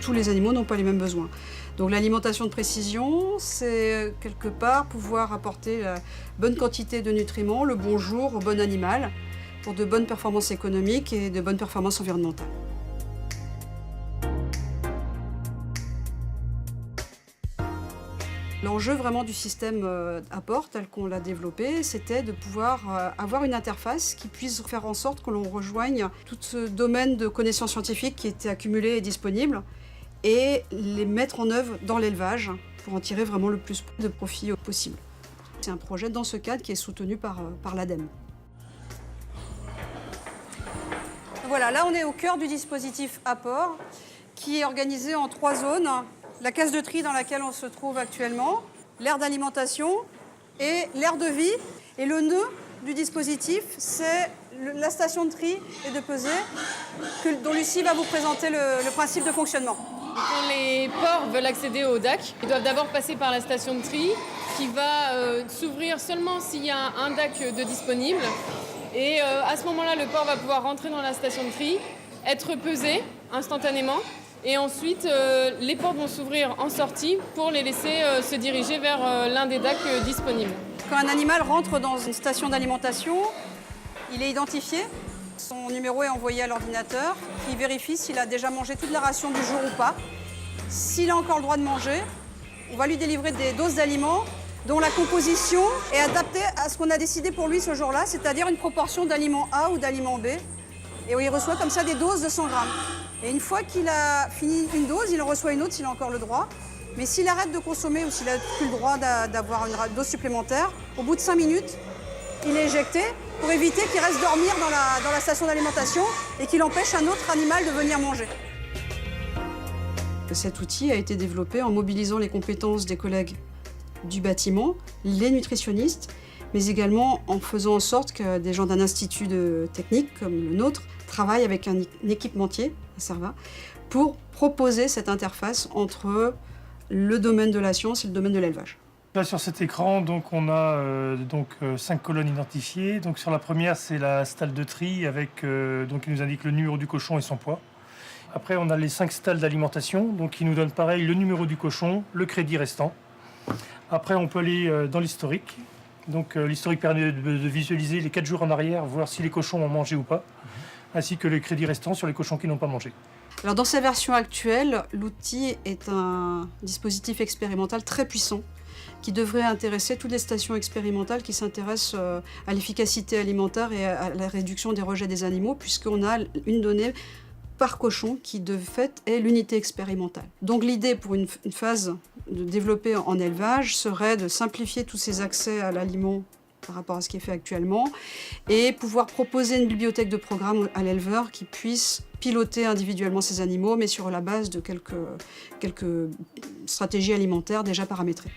tous les animaux n'ont pas les mêmes besoins. Donc l'alimentation de précision, c'est quelque part pouvoir apporter la bonne quantité de nutriments, le bon jour au bon animal, pour de bonnes performances économiques et de bonnes performances environnementales. L'enjeu vraiment du système Apport, tel qu'on l'a développé, c'était de pouvoir avoir une interface qui puisse faire en sorte que l'on rejoigne tout ce domaine de connaissances scientifiques qui était accumulé et disponible et les mettre en œuvre dans l'élevage pour en tirer vraiment le plus de profit possible. C'est un projet dans ce cadre qui est soutenu par l'ADEME. Voilà, là on est au cœur du dispositif Apport qui est organisé en 3 zones. La case de tri dans laquelle on se trouve actuellement, l'aire d'alimentation et l'aire de vie. Et le nœud du dispositif, c'est la station de tri et de pesée dont Lucie va vous présenter le principe de fonctionnement. Quand les porcs veulent accéder au DAC, ils doivent d'abord passer par la station de tri qui va s'ouvrir seulement s'il y a un DAC de disponible. Et à ce moment-là, le porc va pouvoir rentrer dans la station de tri, être pesé instantanément. Et ensuite, les portes vont s'ouvrir en sortie pour les laisser se diriger vers l'un des DAC disponibles. Quand un animal rentre dans une station d'alimentation, il est identifié. Son numéro est envoyé à l'ordinateur qui vérifie s'il a déjà mangé toute la ration du jour ou pas. S'il a encore le droit de manger, on va lui délivrer des doses d'aliments dont la composition est adaptée à ce qu'on a décidé pour lui ce jour-là, c'est-à-dire une proportion d'aliments A ou d'aliments B. Et il reçoit comme ça des doses de 100 grammes. Et une fois qu'il a fini une dose, il en reçoit une autre s'il a encore le droit. Mais s'il arrête de consommer ou s'il n'a plus le droit d'avoir une dose supplémentaire, au bout de 5 minutes, il est éjecté pour éviter qu'il reste dormir dans la station d'alimentation et qu'il empêche un autre animal de venir manger. Cet outil a été développé en mobilisant les compétences des collègues du bâtiment, les nutritionnistes, mais également en faisant en sorte que des gens d'un institut technique comme le nôtre travaillent avec un équipementier, un Cerva, pour proposer cette interface entre le domaine de la science et le domaine de l'élevage. Là, sur cet écran, donc, on a 5 colonnes identifiées. Donc, sur la première, c'est la stalle de tri avec, qui nous indique le numéro du cochon et son poids. Après, on a les 5 stalles d'alimentation, donc qui nous donnent pareil le numéro du cochon, le crédit restant. Après, on peut aller dans l'historique. Donc, l'historique permet de visualiser les 4 jours en arrière, voir si les cochons ont mangé ou pas, ainsi que les crédits restants sur les cochons qui n'ont pas mangé. Alors, dans sa version actuelle, l'outil est un dispositif expérimental très puissant qui devrait intéresser toutes les stations expérimentales qui s'intéressent à l'efficacité alimentaire et à la réduction des rejets des animaux, puisqu'on a une donnée par cochon qui, de fait, est l'unité expérimentale. Donc l'idée pour une phase de développer en élevage serait de simplifier tous ces accès à l'aliment par rapport à ce qui est fait actuellement et pouvoir proposer une bibliothèque de programmes à l'éleveur qui puisse piloter individuellement ces animaux, mais sur la base de quelques stratégies alimentaires déjà paramétrées.